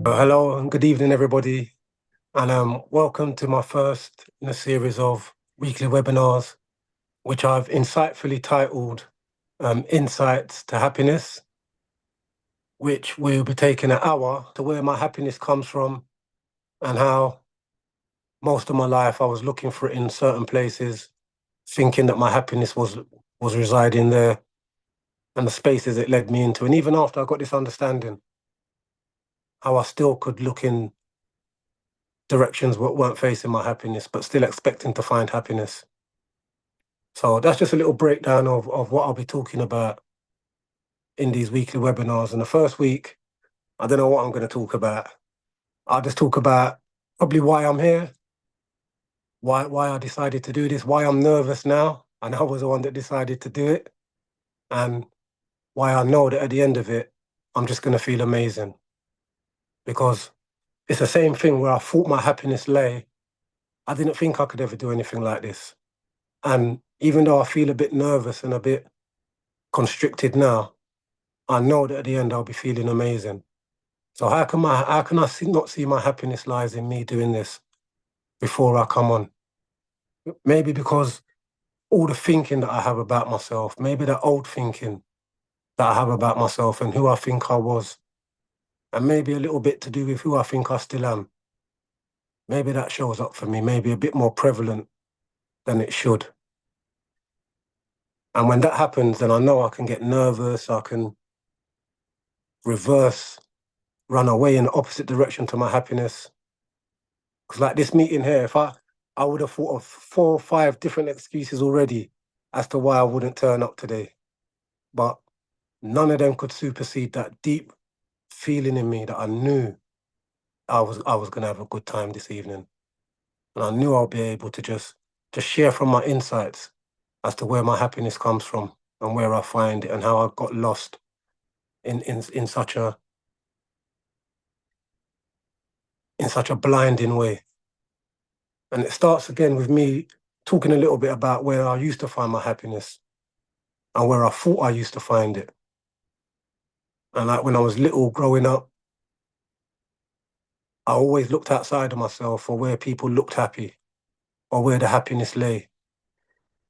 Hello and good evening, everybody, and welcome to my first in a series of weekly webinars, which I've insightfully titled Insights to Happiness, which will be taking an hour to where my happiness comes from and how most of my life I was looking for it in certain places, thinking that my happiness was residing there and the spaces it led me into. And even after I got this understanding, how I still could look in directions that weren't facing my happiness, but still expecting to find happiness. So that's just a little breakdown of what I'll be talking about in these weekly webinars. And the first week, I don't know what I'm going to talk about. I'll just talk about probably why I'm here, why I decided to do this, why I'm nervous now, and I was the one that decided to do it, and why I know that at the end of it, I'm just going to feel amazing. Because it's the same thing where I thought my happiness lay. I didn't think I could ever do anything like this. And even though I feel a bit nervous and a bit constricted now, I know that at the end I'll be feeling amazing. So how can I not see my happiness lies in me doing this before I come on? Maybe because all the thinking that I have about myself, maybe that old thinking that I have about myself and who I think I was, and maybe a little bit to do with who I think I still am. Maybe that shows up for me, maybe a bit more prevalent than it should. And when that happens, then I know I can get nervous, I can reverse, run away in the opposite direction to my happiness. Because like this meeting here, if I would have thought of 4 or 5 different excuses already as to why I wouldn't turn up today. But none of them could supersede that deep feeling in me that I knew I was gonna have a good time this evening. And I knew I'll be able to just share from my insights as to where my happiness comes from and where I find it and how I got lost in such a blinding way. And it starts again with me talking a little bit about where I used to find my happiness and where I thought I used to find it. And like when I was little growing up, I always looked outside of myself for where people looked happy or where the happiness lay,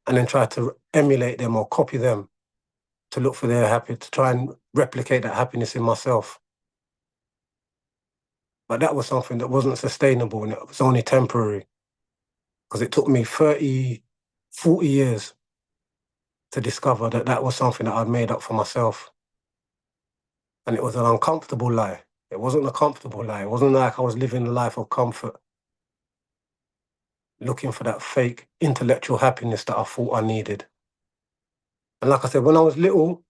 and then tried to emulate them or copy them to look for their happy, to try and replicate that happiness in myself. But that was something that wasn't sustainable and it was only temporary because it took me 30, 40 years to discover that that was something that I'd made up for myself. And it was an uncomfortable lie. It wasn't a comfortable lie. It wasn't like I was living a life of comfort, looking for that fake intellectual happiness that I thought I needed. And like I said, when I was little,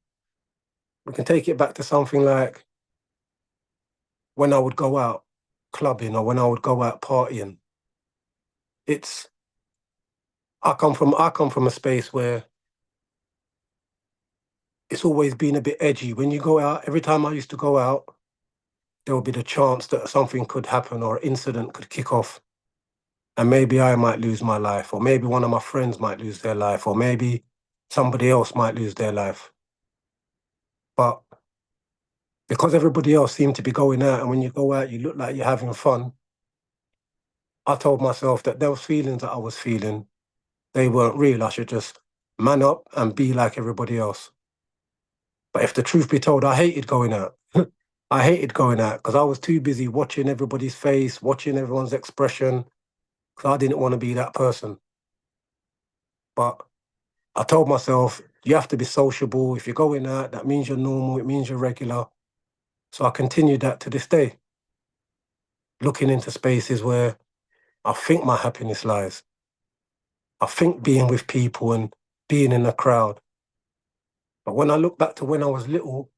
we can take it back to something like when I would go out clubbing or when I would go out partying. It's I come from a space where it's always been a bit edgy. When you go out, every time I used to go out, there would be the chance that something could happen or an incident could kick off. And maybe I might lose my life, or maybe one of my friends might lose their life, or maybe somebody else might lose their life. But because everybody else seemed to be going out, and when you go out, you look like you're having fun, I told myself that those feelings that I was feeling, they weren't real. I should just man up and be like everybody else. But if the truth be told, I hated going out. I hated going out because I was too busy watching everybody's face, watching everyone's expression, because I didn't want to be that person. But I told myself, you have to be sociable. If you're going out, that means you're normal, it means you're regular. So I continued that to this day, looking into spaces where I think my happiness lies. I think being with people and being in a crowd. But when I look back to when I was little,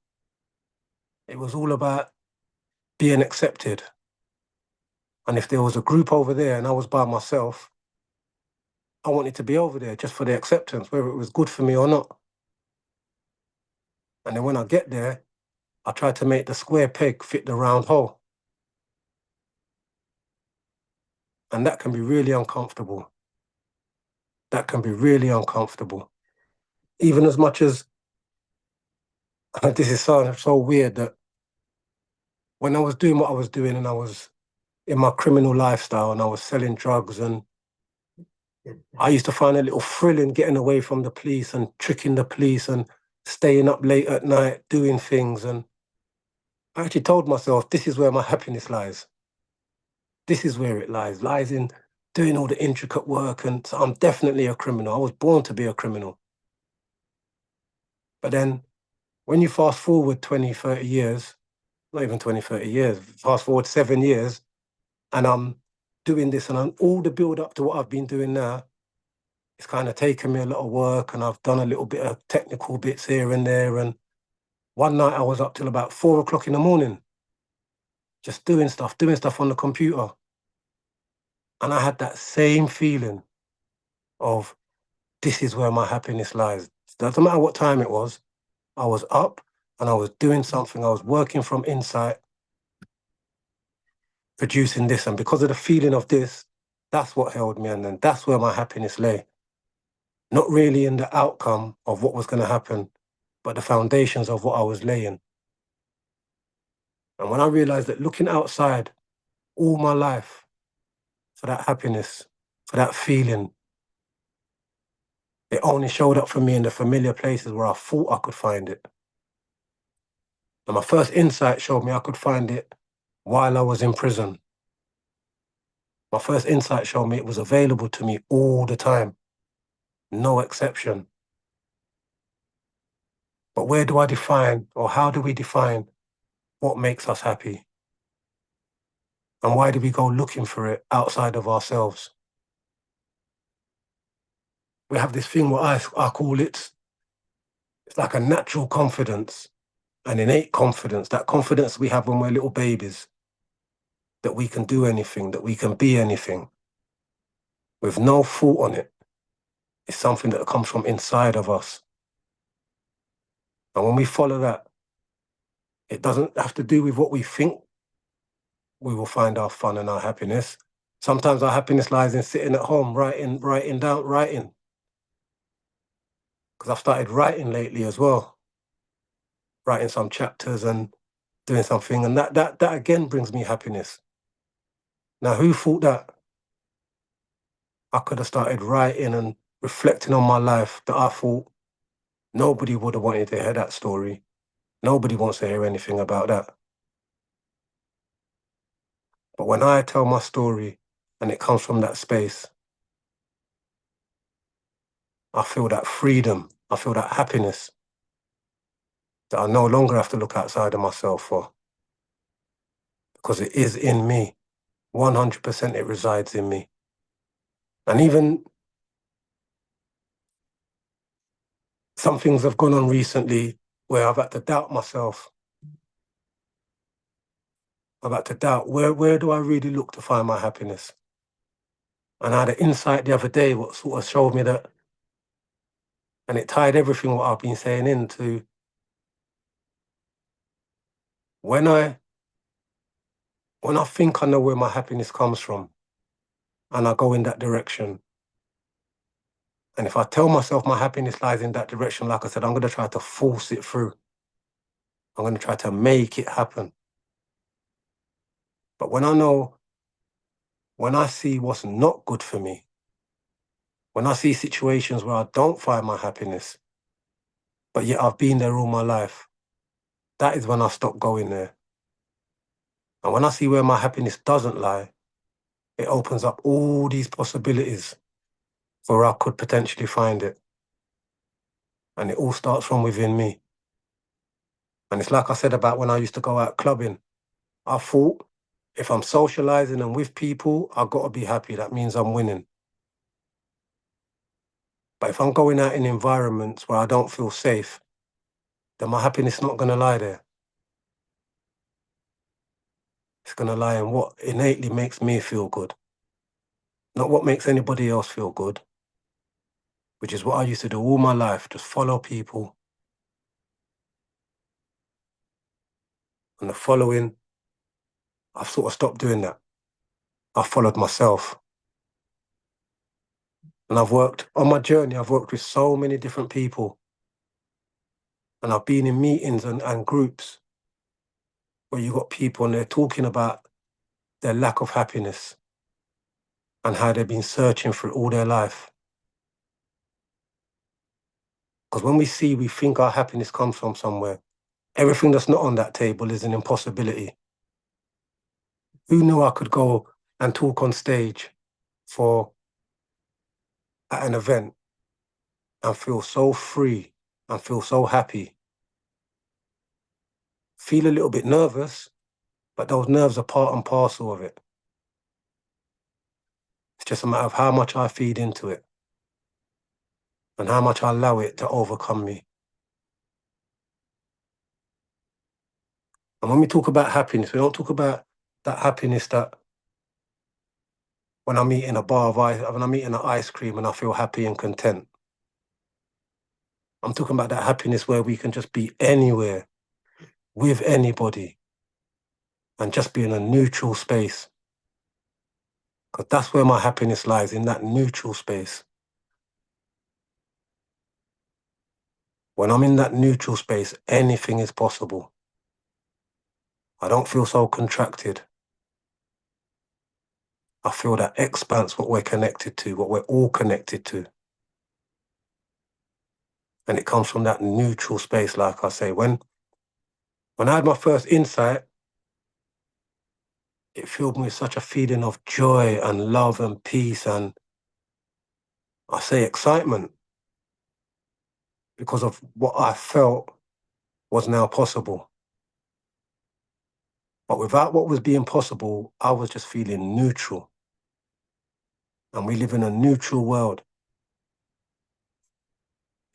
it was all about being accepted. And if there was a group over there and I was by myself, I wanted to be over there just for the acceptance, whether it was good for me or not. And then when I get there, I try to make the square peg fit the round hole. And that can be really uncomfortable. That can be really uncomfortable. Even as much as this is so weird that when I was doing what I was doing and I was in my criminal lifestyle and I was selling drugs, and I used to find a little thrill in getting away from the police and tricking the police and staying up late at night doing things. And I actually told myself, this is where my happiness lies. This is where it lies in doing all the intricate work. And so I'm definitely a criminal. I was born to be a criminal. But then when you fast forward 20, 30 years, not even 20, 30 years, fast forward 7 years, and I'm doing this and all the build up to what I've been doing now, it's kind of taken me a lot of work, and I've done a little bit of technical bits here and there. And one night I was up till about 4 o'clock in the morning, just doing stuff on the computer. And I had that same feeling of, this is where my happiness lies. Doesn't matter what time it was, I was up and I was doing something. I was working from Insight, producing this. And because of the feeling of this, that's what held me. And then that's where my happiness lay. Not really in the outcome of what was going to happen, but the foundations of what I was laying. And when I realized that looking outside all my life for that happiness, for that feeling, it only showed up for me in the familiar places where I thought I could find it. And my first insight showed me I could find it while I was in prison. My first insight showed me it was available to me all the time, no exception. But where do I define, or how do we define what makes us happy? And why do we go looking for it outside of ourselves? We have this thing what I call it's like a natural confidence, an innate confidence, that confidence we have when we're little babies, that we can do anything, that we can be anything, with no thought on it. It's something that comes from inside of us. And when we follow that, it doesn't have to do with what we think we will find our fun and our happiness. Sometimes our happiness lies in sitting at home, writing. Because I've started writing lately as well, writing some chapters and doing something. And that again brings me happiness. Now, who thought that I could have started writing and reflecting on my life, that I thought nobody would have wanted to hear that story. Nobody wants to hear anything about that. But when I tell my story and it comes from that space, I feel that freedom, I feel that happiness that I no longer have to look outside of myself for, because it is in me. 100% it resides in me. And even some things have gone on recently where I've had to doubt myself. I've had to doubt, where do I really look to find my happiness? And I had an insight the other day what sort of showed me that, and it tied everything what I've been saying into, when I think I know where my happiness comes from and I go in that direction, and if I tell myself my happiness lies in that direction, like I said, I'm going to try to force it through. I'm going to try to make it happen. But when I see what's not good for me, when I see situations where I don't find my happiness, but yet I've been there all my life, that is when I stop going there. And when I see where my happiness doesn't lie, it opens up all these possibilities for where I could potentially find it. And it all starts from within me. And it's like I said about when I used to go out clubbing. I thought, if I'm socializing and with people, I've got to be happy. That means I'm winning. But if I'm going out in environments where I don't feel safe, then my happiness is not going to lie there. It's going to lie in what innately makes me feel good, not what makes anybody else feel good, which is what I used to do all my life, just follow people. And the following, I've sort of stopped doing that. I've followed myself. And I've worked, on my journey, I've worked with so many different people. And I've been in meetings and groups where you got people and they're talking about their lack of happiness and how they've been searching for it all their life. Because when we think our happiness comes from somewhere, everything that's not on that table is an impossibility. Who knew I could go and talk on stage at an event and feel so free and feel so happy? Feel a little bit nervous, but those nerves are part and parcel of it. It's just a matter of how much I feed into it and how much I allow it to overcome me. And when we talk about happiness, we don't talk about that happiness that when I'm eating when I'm eating an ice cream and I feel happy and content. I'm talking about that happiness where we can just be anywhere with anybody and just be in a neutral space. Because that's where my happiness lies, in that neutral space. When I'm in that neutral space, anything is possible. I don't feel so contracted. I feel that expanse, what we're connected to, what we're all connected to. And it comes from that neutral space, like I say. When I had my first insight, it filled me with such a feeling of joy and love and peace and, I say, excitement, because of what I felt was now possible. But without what was being possible, I was just feeling neutral. And we live in a neutral world.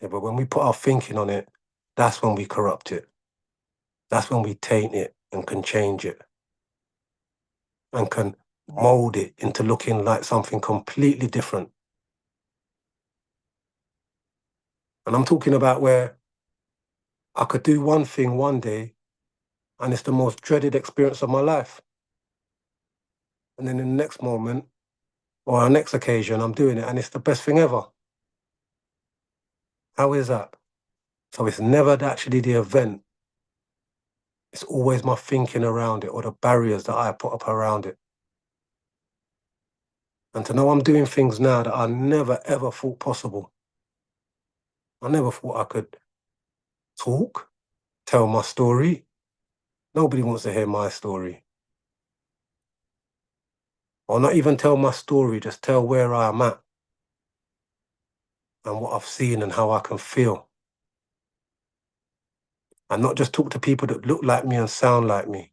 Yeah, but when we put our thinking on it, that's when we corrupt it. That's when we taint it and can change it and can mold it into looking like something completely different. And I'm talking about where I could do one thing one day and it's the most dreaded experience of my life. And then in the next moment or our next occasion, I'm doing it and it's the best thing ever. How is that? So it's never actually the event. It's always my thinking around it or the barriers that I put up around it. And to know I'm doing things now that I never ever thought possible. I never thought I could talk, tell my story. Nobody wants to hear my story. Or not even tell my story, just tell where I am at and what I've seen and how I can feel. And not just talk to people that look like me and sound like me.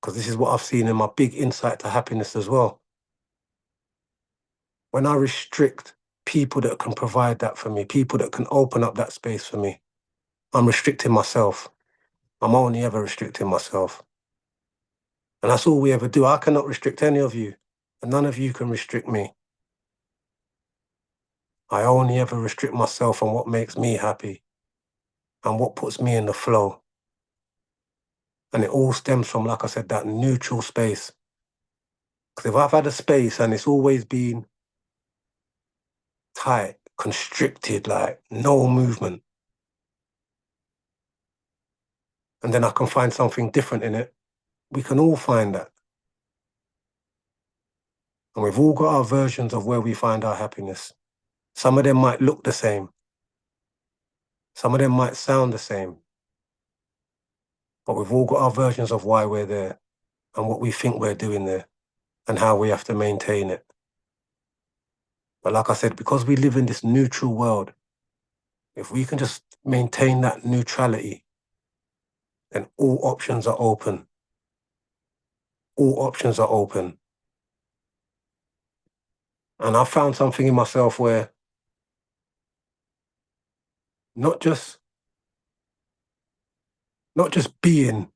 Because this is what I've seen in my big insight to happiness as well. When I restrict people that can provide that for me, people that can open up that space for me, I'm restricting myself. I'm only ever restricting myself. And that's all we ever do. I cannot restrict any of you, and none of you can restrict me. I only ever restrict myself on what makes me happy and what puts me in the flow. And it all stems from, like I said, that neutral space. Because if I've had a space and it's always been tight, constricted, like no movement, and then I can find something different in it, we can all find that. And we've all got our versions of where we find our happiness. Some of them might look the same. Some of them might sound the same. But we've all got our versions of why we're there and what we think we're doing there and how we have to maintain it. But like I said, because we live in this neutral world, if we can just maintain that neutrality, then all options are open. All options are open. And I found something in myself where not just being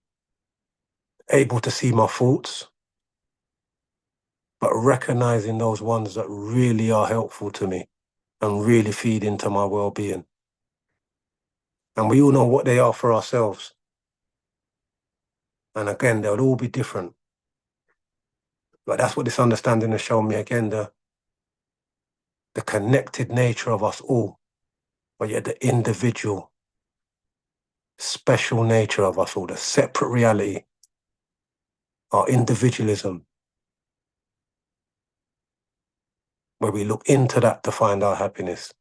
able to see my faults, but recognizing those ones that really are helpful to me and really feed into my well-being. And we all know what they are for ourselves. And again, they'll all be different. But that's what this understanding has shown me again, the connected nature of us all, but yet the individual special nature of us all, the separate reality, our individualism, where we look into that to find our happiness.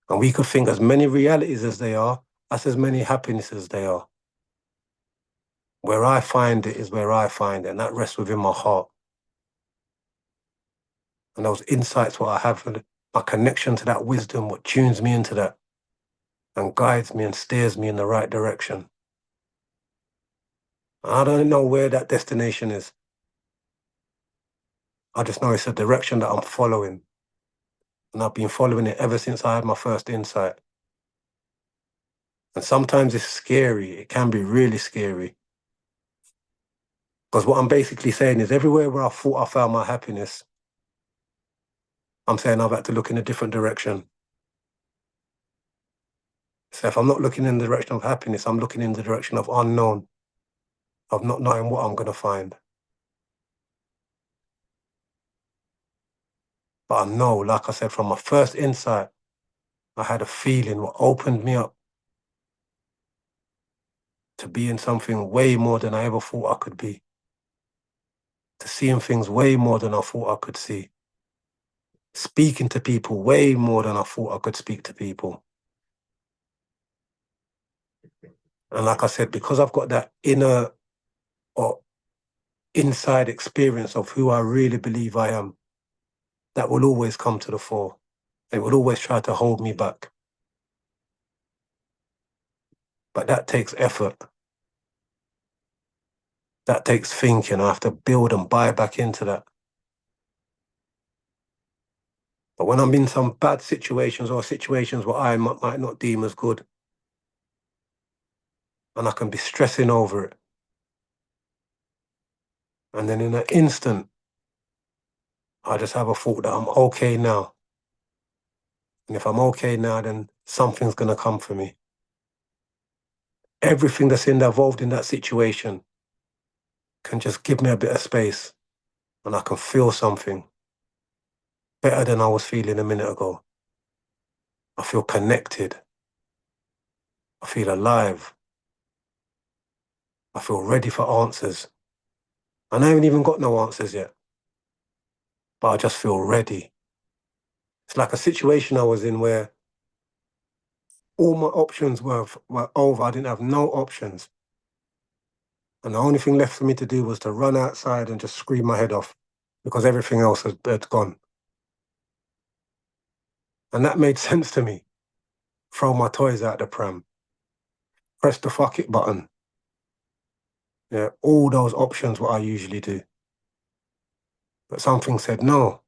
And we could think as many realities as they are, that's as many happinesses as they are. Where I find it is where I find it, and that rests within my heart. And those insights, what I have, my connection to that wisdom, what tunes me into that and guides me and steers me in the right direction. I don't know where that destination is. I just know it's a direction that I'm following. And I've been following it ever since I had my first insight. And sometimes it's scary. It can be really scary. Because what I'm basically saying is everywhere where I thought I found my happiness, I'm saying I've had to look in a different direction. So if I'm not looking in the direction of happiness, I'm looking in the direction of unknown, of not knowing what I'm going to find. But I know, like I said, from my first insight, I had a feeling what opened me up to being something way more than I ever thought I could be. To seeing things way more than I thought I could see. Speaking to people way more than I thought I could speak to people. And like I said, because I've got that inner or inside experience of who I really believe I am, that will always come to the fore. It will always try to hold me back. But that takes effort. That takes thinking. I have to build and buy back into that. But when I'm in some bad situations or situations where I might not deem as good, and I can be stressing over it, and then in an instant, I just have a thought that I'm okay now. And if I'm okay now, then something's going to come for me. Everything that's involved in that situation can just give me a bit of space, and I can feel something better than I was feeling a minute ago. I feel connected. I feel alive. I feel ready for answers. And I haven't even got no answers yet, but I just feel ready. It's like a situation I was in where all my options were over. I didn't have no options. And the only thing left for me to do was to run outside and just scream my head off because everything else had gone. And that made sense to me. Throw my toys out the pram. Press the fuck it button. Yeah, all those options, what I usually do. But something said, no.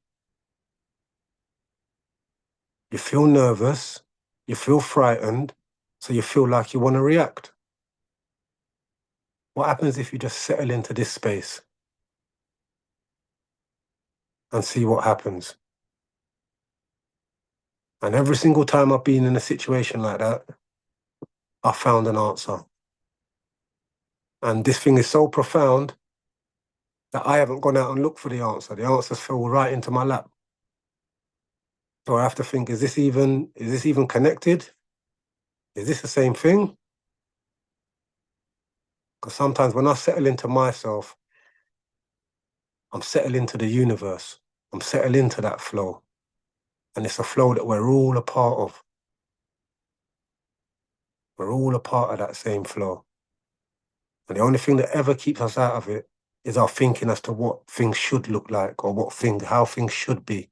You feel nervous, you feel frightened, so you feel like you want to react. What happens if you just settle into this space and see what happens? And every single time I've been in a situation like that, I found an answer. And this thing is so profound that I haven't gone out and looked for the answer. The answers fell right into my lap. So I have to think, is this even connected? Is this the same thing? Because sometimes when I settle into myself, I'm settled into the universe. I'm settled into that flow. And it's a flow that we're all a part of. We're all a part of that same flow. And the only thing that ever keeps us out of it is our thinking as to what things should look like or how things should be.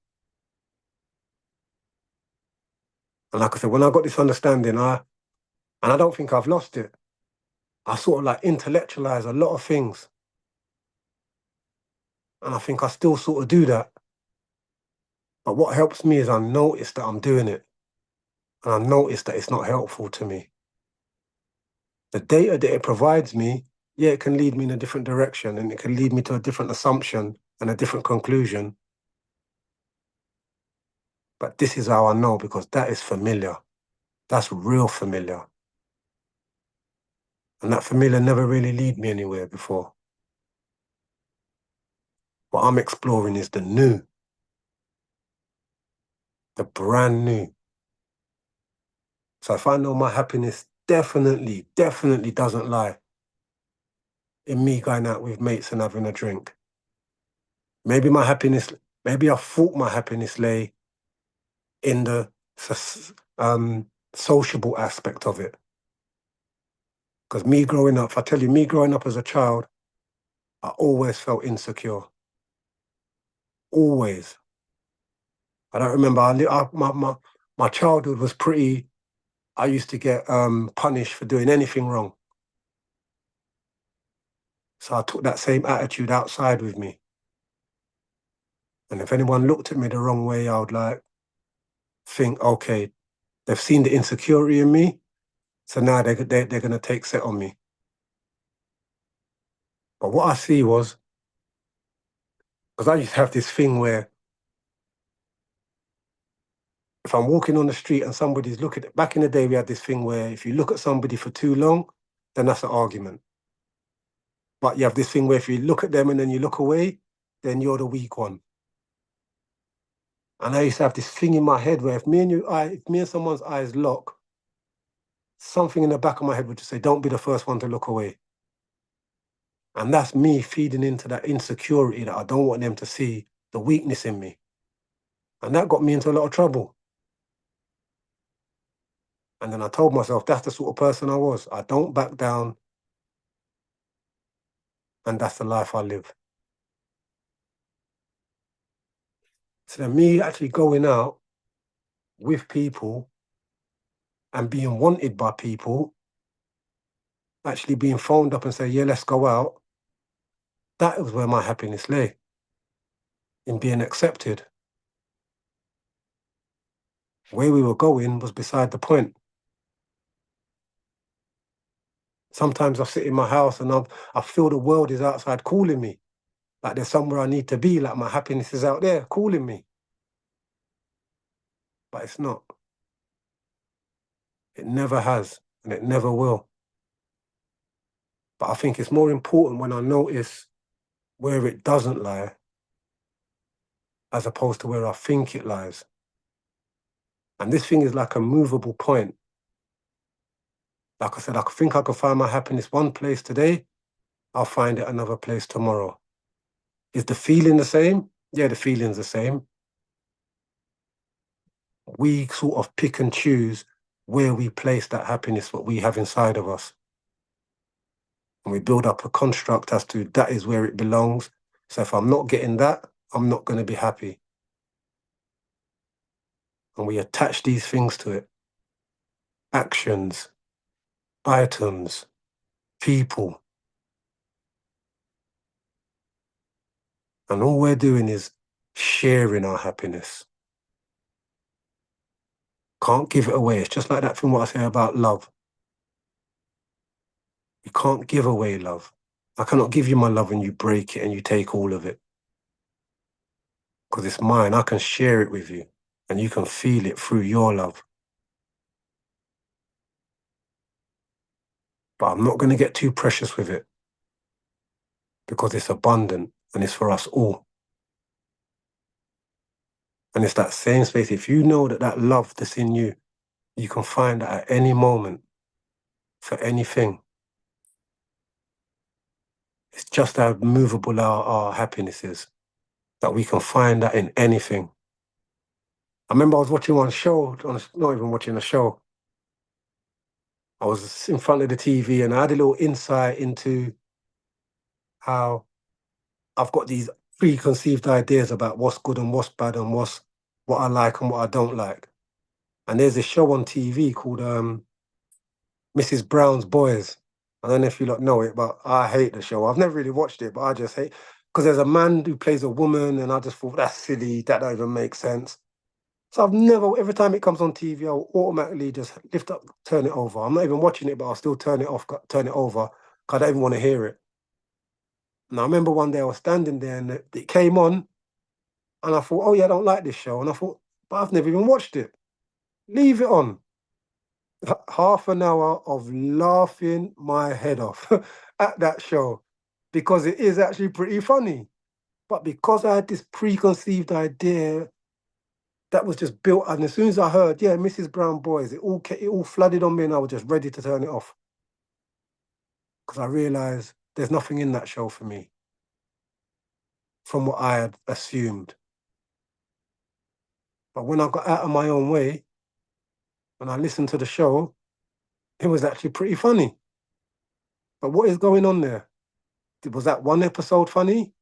And like I said, when I got this understanding, and I don't think I've lost it, I sort of like intellectualize a lot of things. And I think I still sort of do that. But what helps me is I notice that I'm doing it. And I notice that it's not helpful to me. The data that it provides me, yeah, it can lead me in a different direction and it can lead me to a different assumption and a different conclusion. But this is how I know, because that is familiar. That's real familiar. And that familiar never really lead me anywhere before. What I'm exploring is the new, the brand new. So if I know my happiness definitely doesn't lie in me going out with mates and having a drink. Maybe maybe I thought my happiness lay in the sociable aspect of it. Because if I tell you, me growing up as a child, I always felt insecure. Always. I don't remember. My childhood was pretty. I used to get punished for doing anything wrong. So I took that same attitude outside with me. And if anyone looked at me the wrong way, I would like think, okay, they've seen the insecurity in me, so now they're going to take set on me. But what I see was, because I used to have this thing where if I'm walking on the street and somebody's looking, back in the day, we had this thing where if you look at somebody for too long, then that's an argument. But you have this thing where if you look at them and then you look away, then you're the weak one. And I used to have this thing in my head where if me and someone's eyes lock, something in the back of my head would just say, don't be the first one to look away. And that's me feeding into that insecurity that I don't want them to see the weakness in me. And that got me into a lot of trouble. And then I told myself, that's the sort of person I was. I don't back down. And that's the life I live. So then me actually going out with people and being wanted by people, actually being phoned up and say, yeah, let's go out. That was where my happiness lay, in being accepted. Where we were going was beside the point. Sometimes I sit in my house and I feel the world is outside calling me. Like there's somewhere I need to be, like my happiness is out there calling me. But it's not. It never has, and it never will. But I think it's more important when I notice where it doesn't lie, as opposed to where I think it lies. And this thing is like a movable point. Like I said, I think I could find my happiness one place today, I'll find it another place tomorrow. Is the feeling the same? Yeah, the feeling's the same. We sort of pick and choose where we place that happiness, what we have inside of us. And we build up a construct as to that is where it belongs. So if I'm not getting that, I'm not going to be happy. And we attach these things to it. Actions, items, people. And all we're doing is sharing our happiness. Can't give it away. It's just like that thing what I say about love. You can't give away love. I cannot give you my love and you break it and you take all of it. Because it's mine. I can share it with you and you can feel it through your love. But I'm not going to get too precious with it because it's abundant and it's for us all. And it's that same space. If you know that that love that's in you, you can find that at any moment for anything. It's just how movable our happiness is, that we can find that in anything. I remember I was watching one show, not even watching a show. I was in front of the TV and I had a little insight into how I've got these preconceived ideas about what's good and what's bad and what I like and what I don't like. And there's a show on TV called Mrs. Brown's Boys. I don't know if you lot know it, but I hate the show. I've never really watched it, but I just hate because there's a man who plays a woman, and I just thought that's silly. That don't even make sense. So every time it comes on TV, I'll automatically just lift up, turn it over. I'm not even watching it, but I'll still turn it off, turn it over, because I don't even want to hear it. And I remember one day I was standing there and it came on, and I thought, oh yeah, I don't like this show. And I thought, but I've never even watched it. Leave it on. Half an hour of laughing my head off at that show because it is actually pretty funny. But because I had this preconceived idea that was just built. And as soon as I heard, yeah, Mrs. Brown Boys, it all flooded on me, and I was just ready to turn it off because I realized there's nothing in that show for me from what I had assumed. But when I got out of my own way and I listened to the show, it was actually pretty funny. But what is going on there? Was that one episode funny?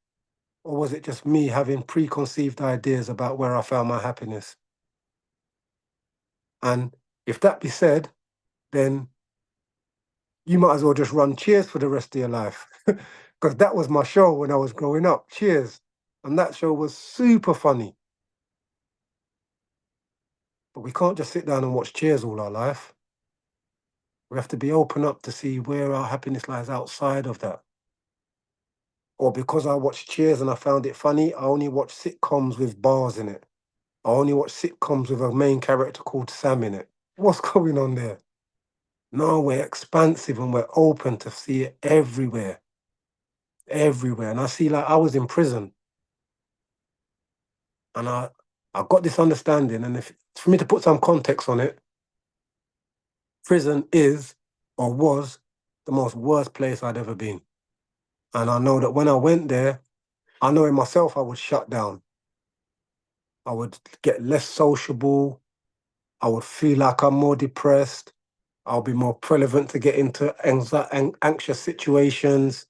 Or was it just me having preconceived ideas about where I found my happiness? And if that be said, then you might as well just run Cheers for the rest of your life. Because that was my show when I was growing up, Cheers. And that show was super funny. But we can't just sit down and watch Cheers all our life. We have to be open up to see where our happiness lies outside of that. Or because I watched Cheers and I found it funny, I only watch sitcoms with bars in it. I only watch sitcoms with a main character called Sam in it. What's going on there? No, we're expansive and we're open to see it everywhere. Everywhere. And I see, like, I was in prison and I got this understanding. And if for me to put some context on it, prison is or was the most worst place I'd ever been. And I know that when I went there, I know in myself I would shut down. I would get less sociable. I would feel like I'm more depressed. I'll be more prevalent to get into anxious situations.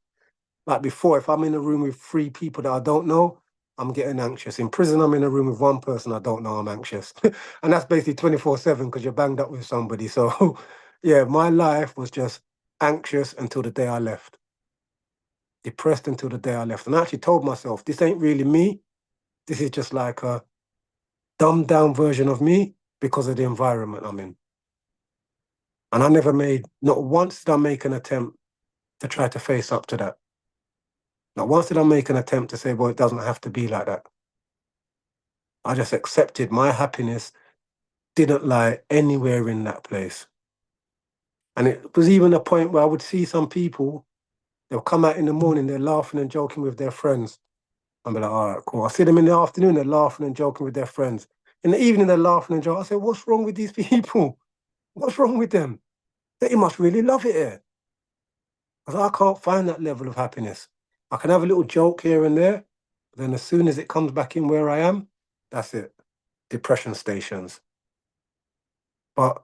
Like before, if I'm in a room with three people that I don't know, I'm getting anxious. In prison, I'm in a room with one person I don't know, I'm anxious. And that's basically 24/7 because you're banged up with somebody. So, yeah, my life was just anxious until the day I left, depressed until the day I left. And I actually told myself, this ain't really me. This is just like a dumbed down version of me because of the environment I'm in. And I never made, not once did I make an attempt to try to face up to that. Not once did I make an attempt to say, well, it doesn't have to be like that. I just accepted my happiness didn't lie anywhere in that place. And it was even a point where I would see some people, they'll come out in the morning, they're laughing and joking with their friends. I'll be like, all right, cool. I see them in the afternoon, they're laughing and joking with their friends. In the evening, they're laughing and joking. I say, what's wrong with these people? What's wrong with them? They must really love it here. Because I can't find that level of happiness. I can have a little joke here and there, but then as soon as it comes back in where I am, that's it. Depression stations. But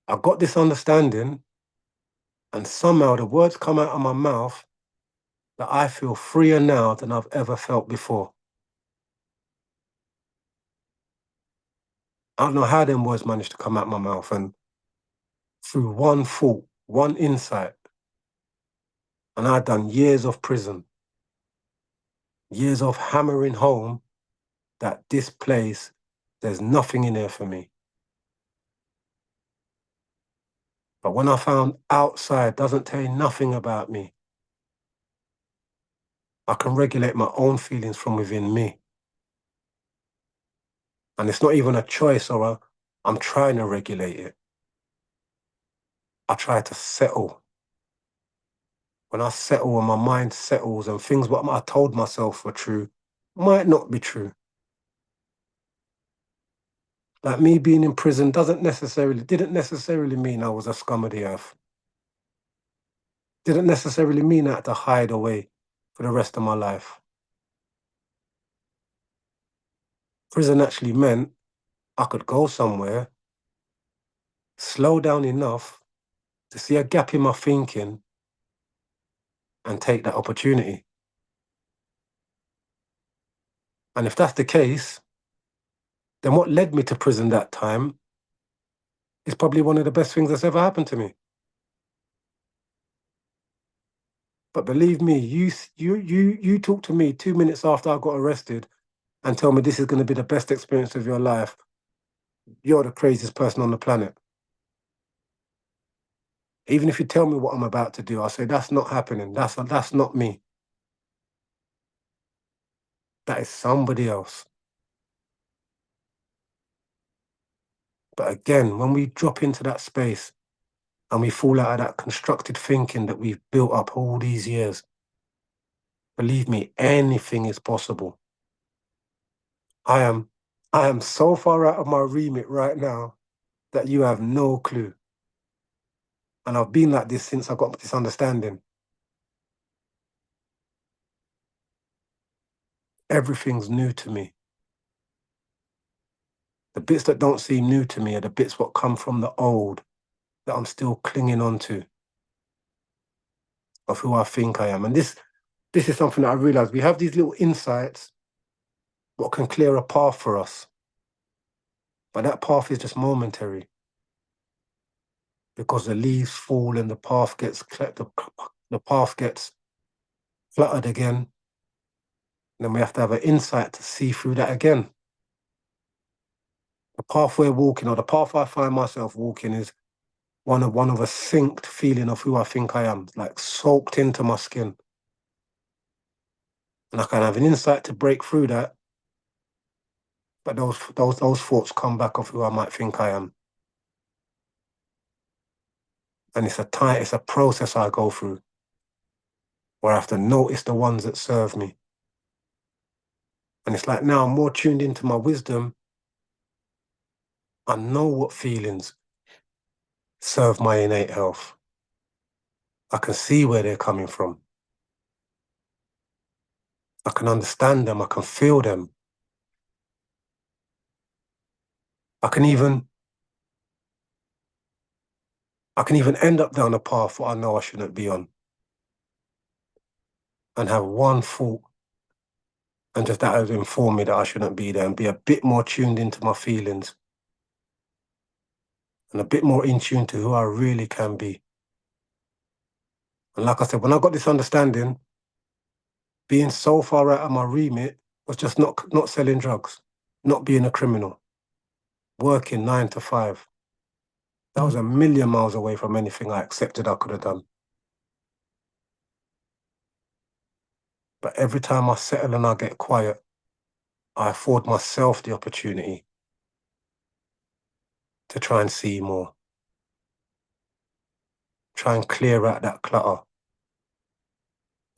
I got this understanding, and somehow the words come out of my mouth that I feel freer now than I've ever felt before. I don't know how them words managed to come out of my mouth, and through one thought, one insight, and I'd done years of prison, years of hammering home that this place, there's nothing in there for me. But when I found outside doesn't tell you nothing about me, I can regulate my own feelings from within me. And it's not even a choice I'm trying to regulate it. I try to settle. When I settle and my mind settles and things what I told myself were true might not be true. Like me being in prison didn't necessarily mean I was a scum of the earth. Didn't necessarily mean I had to hide away for the rest of my life. Prison actually meant I could go somewhere, slow down enough to see a gap in my thinking and take that opportunity. And if that's the case, then what led me to prison that time is probably one of the best things that's ever happened to me. But believe me, you talk to me 2 minutes after I got arrested and tell me this is going to be the best experience of your life. You're the craziest person on the planet. Even if you tell me what I'm about to do, I'll say that's not happening. That's not me. That is somebody else. But again, when we drop into that space and we fall out of that constructed thinking that we've built up all these years, believe me, anything is possible. I am I am so far out of my remit right now that you have no clue. And I've been like this since I got this understanding. Everything's new to me. The bits that don't seem new to me are the bits what come from the old that I'm still clinging on to of who I think I am. And this is something that I realize we have these little insights what can clear a path for us. But that path is just momentary because the leaves fall and the path gets cluttered again. And then we have to have an insight to see through that again. The path we're walking, or the path I find myself walking, is one of a synced feeling of who I think I am, like soaked into my skin. And I can have an insight to break through that, but those thoughts come back of who I might think I am. And it's a process I go through where I have to notice the ones that serve me. And it's like now I'm more tuned into my wisdom. I know what feelings serve my innate health. I can see where they're coming from. I can understand them. I can feel them. I can even end up down a path what I know I shouldn't be on and have one thought and just that has informed me that I shouldn't be there and be a bit more tuned into my feelings and a bit more in tune to who I really can be. And like I said, when I got this understanding, being so far out of my remit was just not selling drugs, not being a criminal, working 9 to 5. That was a million miles away from anything I accepted I could have done. But every time I settle and I get quiet, I afford myself the opportunity to try and see more, try and clear out that clutter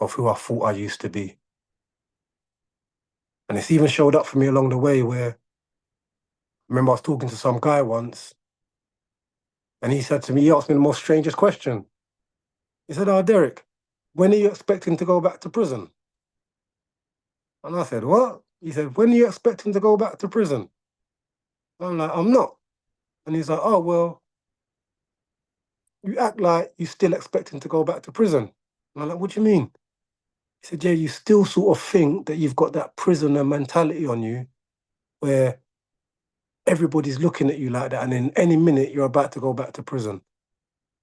of who I thought I used to be. And it's even showed up for me along the way where, I remember I was talking to some guy once, and he said to me, he asked me the most strangest question. He said, "Oh, Derek, when are you expecting to go back to prison?" And I said, "What?" He said, "When are you expecting to go back to prison?" I'm like, "I'm not." And he's like, "Oh, well, you act like you're still expecting to go back to prison." And I'm like, "What do you mean?" He said, "Yeah, you still sort of think that you've got that prisoner mentality on you where everybody's looking at you like that, and in any minute you're about to go back to prison."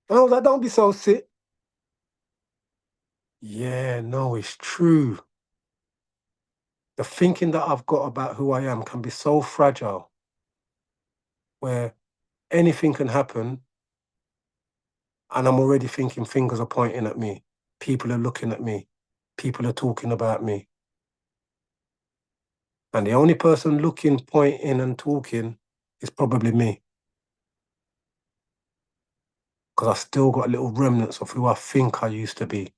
And I was like, "Don't be so sick." Yeah, no, it's true. The thinking that I've got about who I am can be so fragile where anything can happen and I'm already thinking fingers are pointing at me. People are looking at me. People are talking about me. And the only person looking, pointing, and talking is probably me. Because I still got little remnants of who I think I used to be.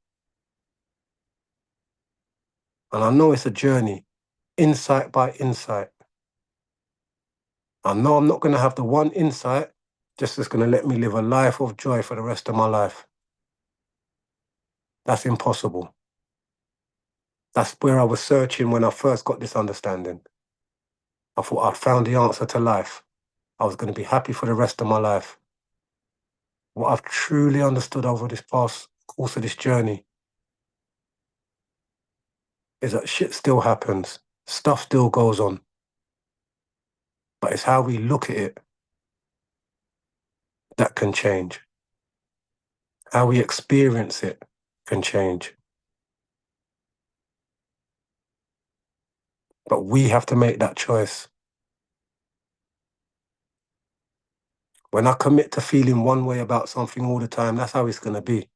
And I know it's a journey, insight by insight. I know I'm not going to have the one insight just that's going to let me live a life of joy for the rest of my life. That's impossible. That's where I was searching when I first got this understanding. I thought I'd found the answer to life. I was going to be happy for the rest of my life. What I've truly understood over this past course of this journey is that shit still happens, stuff still goes on, but it's how we look at it that can change. How we experience it can change. But we have to make that choice. When I commit to feeling one way about something all the time, that's how it's going to be.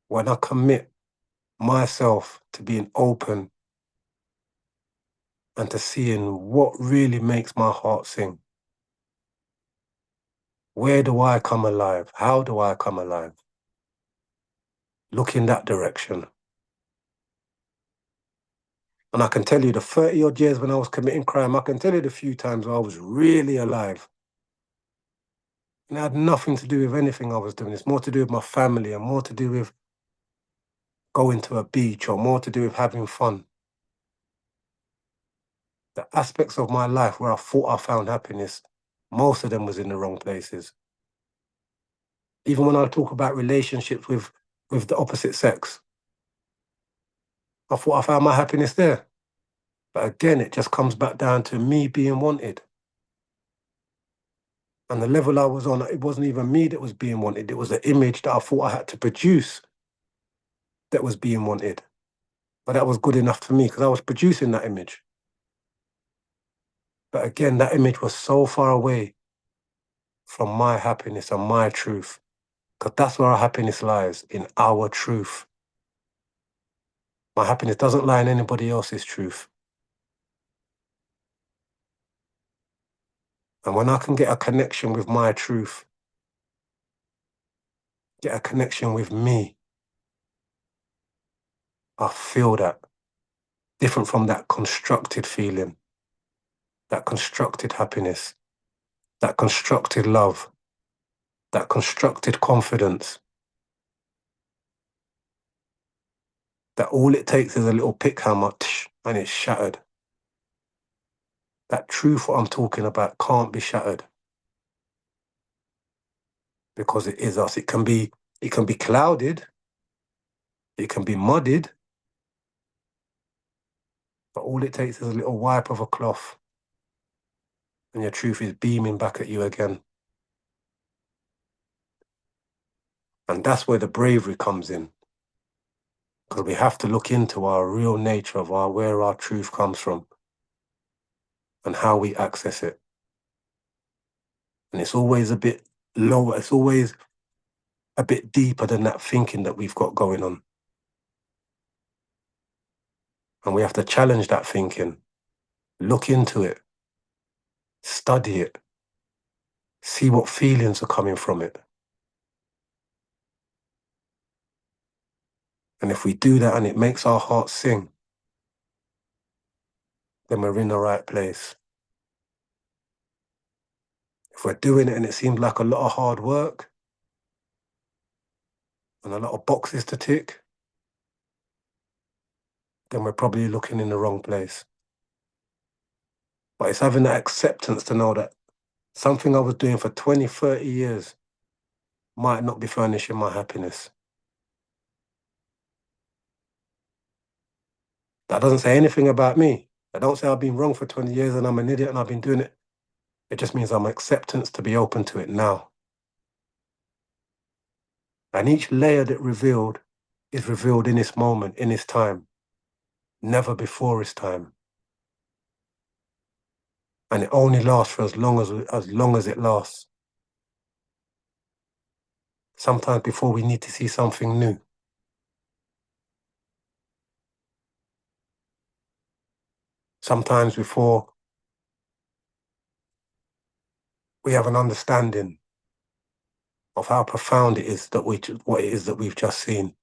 When I commit myself to being open and to seeing what really makes my heart sing. Where do I come alive? How do I come alive? Look in that direction. And I can tell you the 30 odd years when I was committing crime, I can tell you the few times where I was really alive. And it had nothing to do with anything I was doing. It's more to do with my family and more to do with going to a beach or more to do with having fun. The aspects of my life where I thought I found happiness, most of them was in the wrong places. Even when I talk about relationships with the opposite sex, I thought I found my happiness there. But again, it just comes back down to me being wanted. And the level I was on, it wasn't even me that was being wanted. It was the image that I thought I had to produce that was being wanted. But that was good enough for me because I was producing that image. But again, that image was so far away from my happiness and my truth. Because that's where our happiness lies, in our truth. My happiness doesn't lie in anybody else's truth. And when I can get a connection with my truth, get a connection with me, I feel that. Different from that constructed feeling, that constructed happiness, that constructed love, that constructed confidence. That all it takes is a little pick hammer and it's shattered. That truth what I'm talking about can't be shattered. Because it is us. It can be clouded, it can be muddied, but all it takes is a little wipe of a cloth and your truth is beaming back at you again. And that's where the bravery comes in. Because we have to look into our real nature of where our truth comes from and how we access it. And it's always a bit lower, it's always a bit deeper than that thinking that we've got going on. And we have to challenge that thinking, look into it, study it, see what feelings are coming from it. And if we do that and it makes our hearts sing, then we're in the right place. If we're doing it and it seems like a lot of hard work and a lot of boxes to tick, then we're probably looking in the wrong place. But it's having that acceptance to know that something I was doing for 20, 30 years might not be furnishing my happiness. That doesn't say anything about me. I don't say I've been wrong for 20 years and I'm an idiot and I've been doing it. It just means I'm acceptance to be open to it now. And each layer that revealed is revealed in this moment, in this time, never before this time. And it only lasts for as long as it lasts. Sometimes before we need to see something new. Sometimes before we have an understanding of how profound it is that what it is that we've just seen.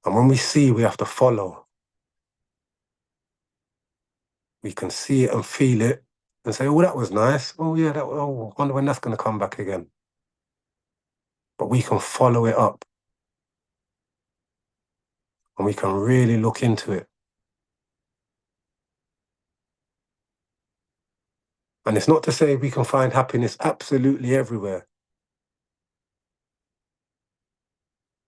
And when we see, we have to follow. We can see it and feel it and say, oh, that was nice. Oh, yeah, I wonder when that's going to come back again. But we can follow it up. And we can really look into it. And it's not to say we can find happiness absolutely everywhere.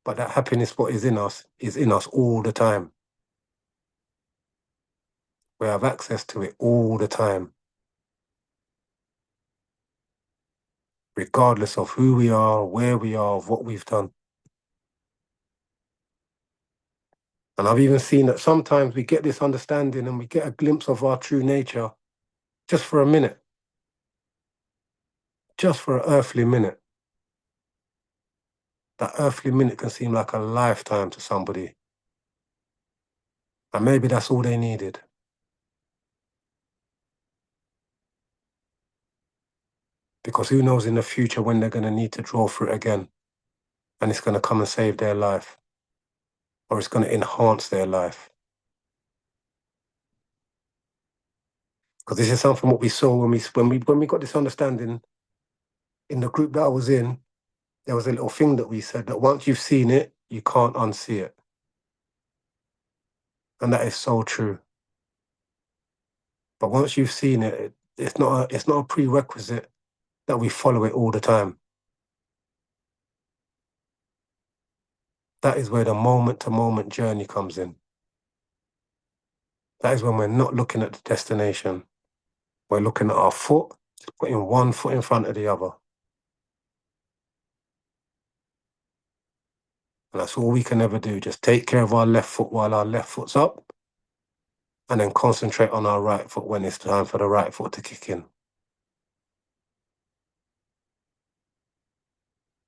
But that happiness, what is in us all the time. We have access to it all the time. Regardless of who we are, where we are, of what we've done. And I've even seen that sometimes we get this understanding and we get a glimpse of our true nature just for a minute. Just for an earthly minute. That earthly minute can seem like a lifetime to somebody. And maybe that's all they needed. Because who knows in the future when they're going to need to draw for it again. And it's going to come and save their life. or it's going to enhance their life. Because this is something what we saw when we got this understanding in the group that I was in. There was a little thing that we said that once you've seen it, you can't unsee it, and that is so true. But once you've seen it, it's not a prerequisite that we follow it all the time. That is where the moment to moment journey comes in. That is when we're not looking at the destination. We're looking at our foot, putting one foot in front of the other. And that's all we can ever do. Just take care of our left foot while our left foot's up, and then concentrate on our right foot when it's time for the right foot to kick in.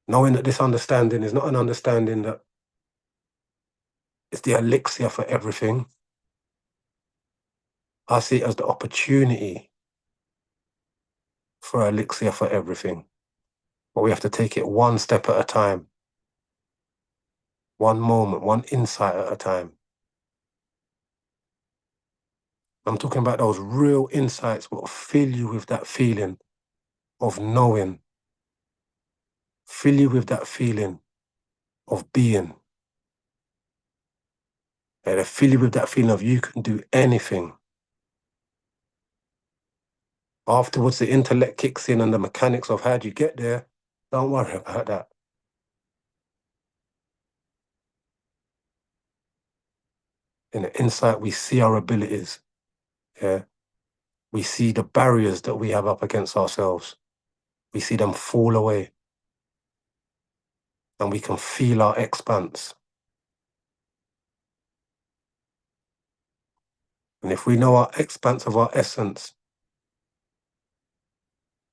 Knowing that this understanding is not an understanding that it's the elixir for everything. I see it as the opportunity for elixir for everything. But we have to take it one step at a time, one moment, one insight at a time. I'm talking about those real insights that will fill you with that feeling of knowing, fill you with that feeling of being. And they fill you with that feeling of you can do anything. Afterwards, the intellect kicks in and the mechanics of how do you get there, don't worry about that. In the insight, we see our abilities. Yeah. We see the barriers that we have up against ourselves. We see them fall away. And we can feel our expanse. And if we know our expanse of our essence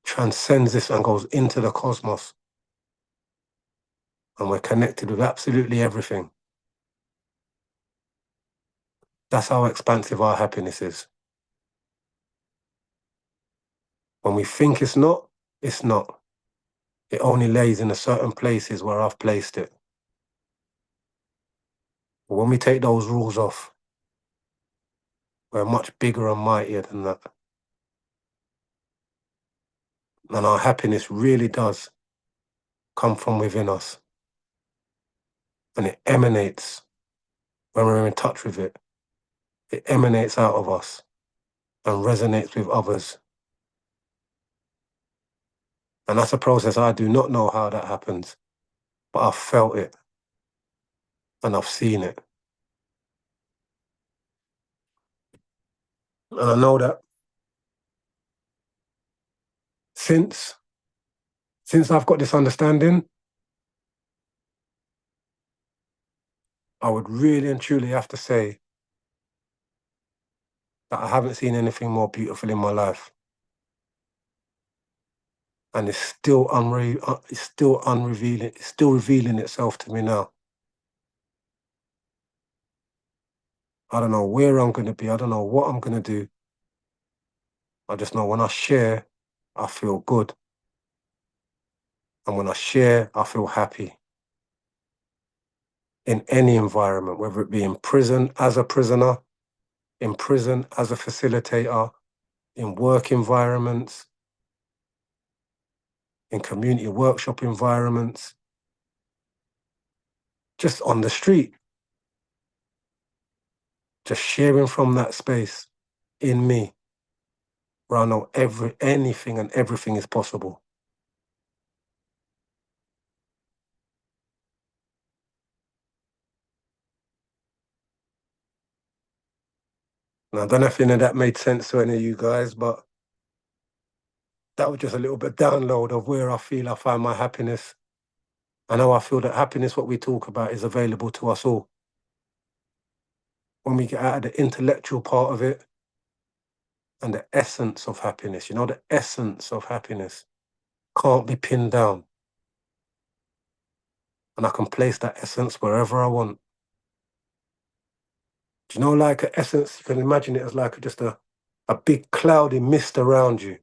transcends this and goes into the cosmos, and we're connected with absolutely everything, that's how expansive our happiness is. When we think it's not, it's not. It only lays in a certain places where I've placed it. But when we take those rules off, we're much bigger and mightier than that. And our happiness really does come from within us. And it emanates when we're in touch with it. It emanates out of us and resonates with others. And that's a process I do not know how that happens, but I've felt it and I've seen it. And I know that since I've got this understanding, I would really and truly have to say that I haven't seen anything more beautiful in my life. And it's still it's still revealing itself to me now. I don't know where I'm going to be. I don't know what I'm going to do. I just know when I share, I feel good. And when I share, I feel happy. In any environment, whether it be in prison as a prisoner, in prison as a facilitator, in work environments, in community workshop environments, just on the street, just sharing from that space in me, where I know anything and everything is possible. And I don't know if any of that made sense to any of you guys, but that was just a little bit download of where I feel I find my happiness. I know I feel that happiness, what we talk about, is available to us all. When we get out of the intellectual part of it and the essence of happiness, the essence of happiness can't be pinned down. And I can place that essence wherever I want. Do you know, like an essence, you can imagine it as like just a big cloudy mist around you.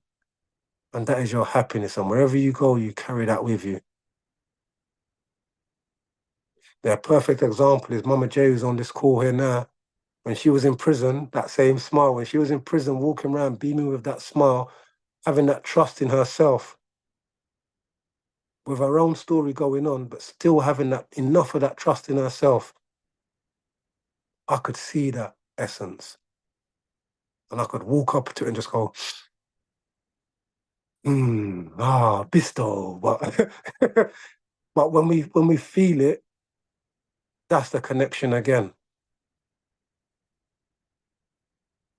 And that is your happiness. And wherever you go, you carry that with you. Yeah, perfect example is Mama J, who's on this call here now. When she was in prison, that same smile. When she was in prison, walking around, beaming with that smile, having that trust in herself, with her own story going on, but still having that enough of that trust in herself. I could see that essence, and I could walk up to it and just go, Bisto. But when we feel it, that's the connection again.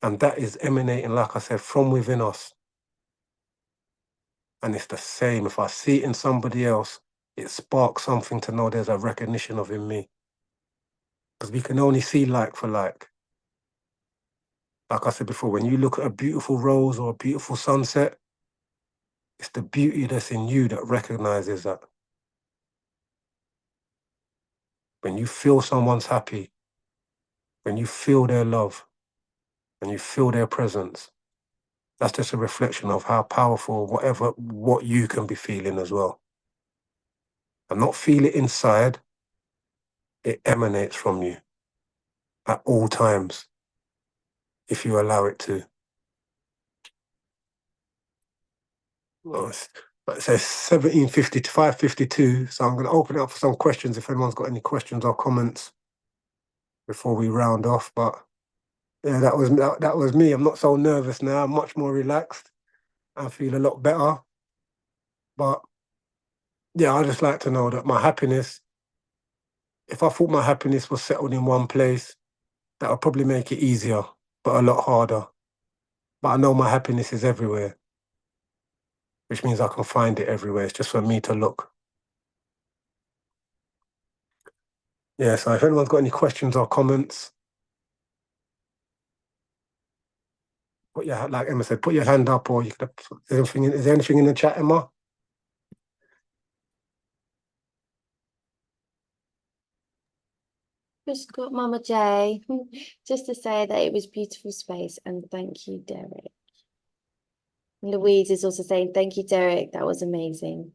And that is emanating, like I said, from within us. And it's the same. If I see it in somebody else, it sparks something to know there's a recognition of in me. Because we can only see like for like. Like I said before, when you look at a beautiful rose or a beautiful sunset, it's the beauty that's in you that recognizes that. When you feel someone's happy, when you feel their love, when you feel their presence, that's just a reflection of how powerful what you can be feeling as well. And not feel it inside, it emanates from you at all times, if you allow it to. Nice. It says 1750 to 5:52. So I'm going to open it up for some questions if anyone's got any questions or comments before we round off. But yeah, that was me. I'm not so nervous now. I'm much more relaxed. I feel a lot better. But yeah, I just like to know that my happiness, if I thought my happiness was settled in one place, that would probably make it easier, but a lot harder. But I know my happiness is everywhere, which means I can find it everywhere. It's just for me to look. Yeah, so if anyone's got any questions or comments, like Emma said, put your hand up, or you could. Is there anything in the chat, Emma? Just got Mama J, just to say that it was beautiful space, and thank you, Derek. Louise is also saying thank you, Derek. That was amazing.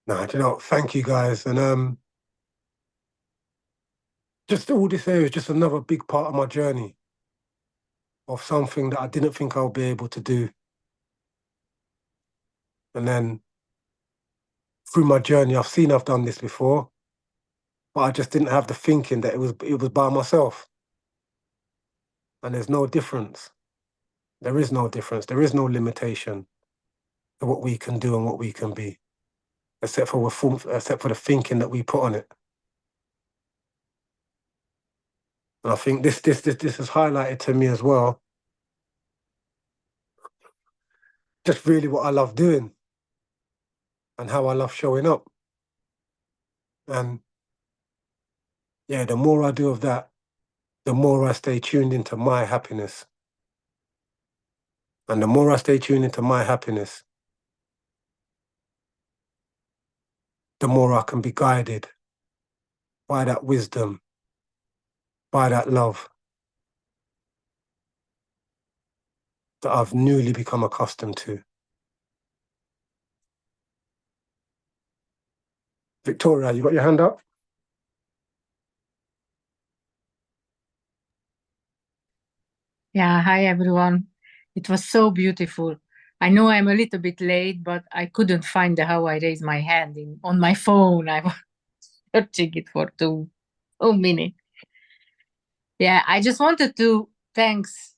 No, do you know, thank you guys, and just all this here is just another big part of my journey of something that I didn't think I would be able to do, and then through my journey, I've seen I've done this before, but I just didn't have the thinking that it was by myself, and there's no difference. There is no difference. There is no limitation to what we can do and what we can be, except for the thinking that we put on it. And I think this has highlighted to me as well, just really what I love doing and how I love showing up. And yeah, the more I do of that, the more I stay tuned into my happiness. And the more I stay tuned into my happiness, the more I can be guided by that wisdom, by that love that I've newly become accustomed to. Victoria, you got your hand up? Yeah, hi everyone. It was so beautiful. I know I'm a little bit late, but I couldn't find how I raised my hand on my phone. I was searching it for 2 minutes. Yeah, I just wanted to thanks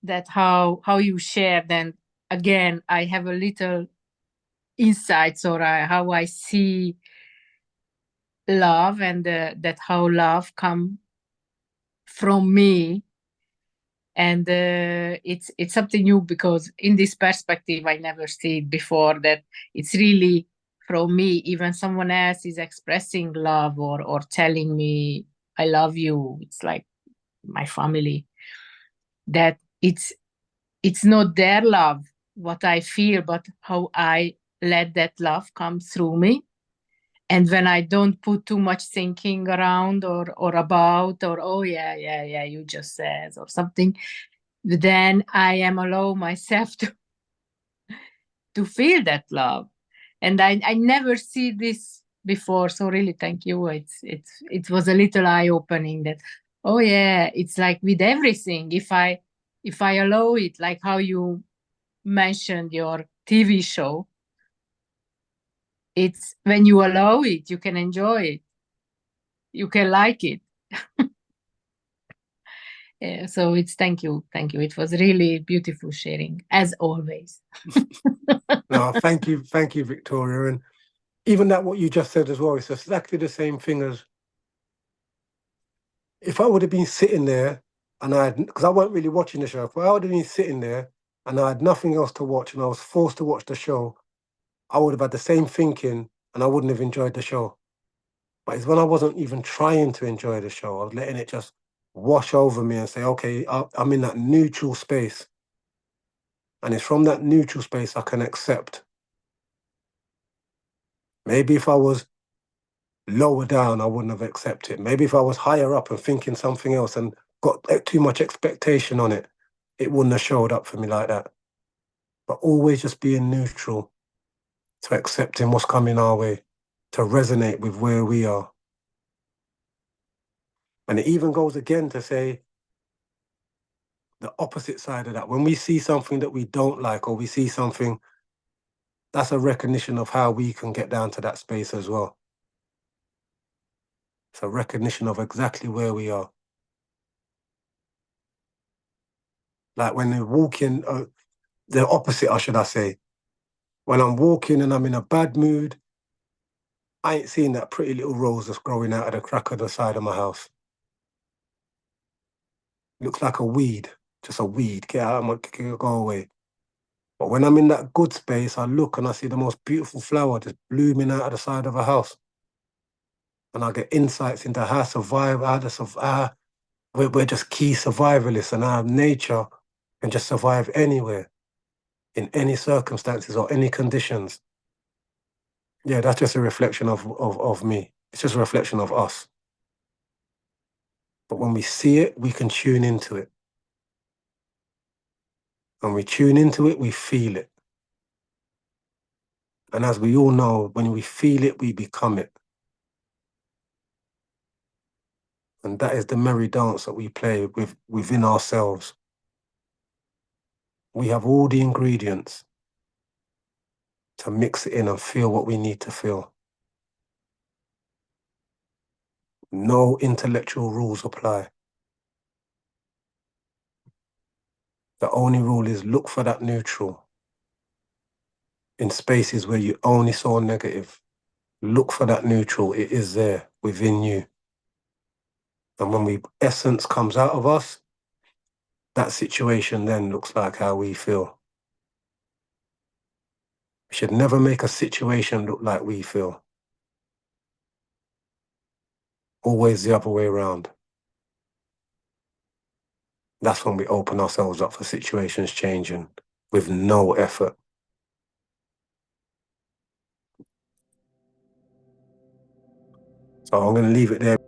that how you shared, and again I have a little insights or how I see love, and that how love come from me. And it's something new, because in this perspective I never see it before, that it's really from me. Even someone else is expressing love or telling me I love you, it's like my family, that it's not their love what I feel, but how I let that love come through me. And when I don't put too much thinking around or about, or oh yeah you just said or something, then I am allow myself to feel that love. And I never see this before. So really, thank you. It was a little eye-opening that, oh yeah, it's like with everything. If I allow it, like how you mentioned your TV show, it's when you allow it, you can enjoy it, you can like it. So it's thank you. It was really beautiful sharing, as always. No, thank you, Victoria. And even that, what you just said as well, it's exactly the same thing as if I would have been sitting there and because I wasn't really watching the show, if I would have been sitting there and I had nothing else to watch and I was forced to watch the show, I would have had the same thinking and I wouldn't have enjoyed the show. But it's when I wasn't even trying to enjoy the show, I was letting it just wash over me and say, okay, I'm in that neutral space. And it's from that neutral space I can accept. Maybe if I was lower down, I wouldn't have accepted. Maybe if I was higher up and thinking something else and got too much expectation on it, it wouldn't have showed up for me like that. But always just being neutral, to accepting what's coming our way, to resonate with where we are. And it even goes again to say the opposite side of that. When we see something that we don't like, or we see something, that's a recognition of how we can get down to that space as well. It's a recognition of exactly where we are. Like when they're walking, the opposite, or should I say, when I'm walking and I'm in a bad mood, I ain't seeing that pretty little rose that's growing out of the crack of the side of my house. Looks like a weed, just a weed. Get out of my, go away. But when I'm in that good space, I look and I see the most beautiful flower just blooming out of the side of a house. And I get insights into how we're just key survivalists, and how nature can just survive anywhere, in any circumstances or any conditions. Yeah, that's just a reflection of me. It's just a reflection of us. But when we see it, we can tune into it. When we tune into it, we feel it. And as we all know, when we feel it, we become it. And that is the merry dance that we play within ourselves. We have all the ingredients to mix it in and feel what we need to feel. No intellectual rules apply. The only rule is look for that neutral. In spaces where you only saw negative, look for that neutral. It is there within you. And when essence comes out of us, that situation then looks like how we feel. We should never make a situation look like we feel. Always the other way around. That's when we open ourselves up for situations changing with no effort. So I'm going to leave it there.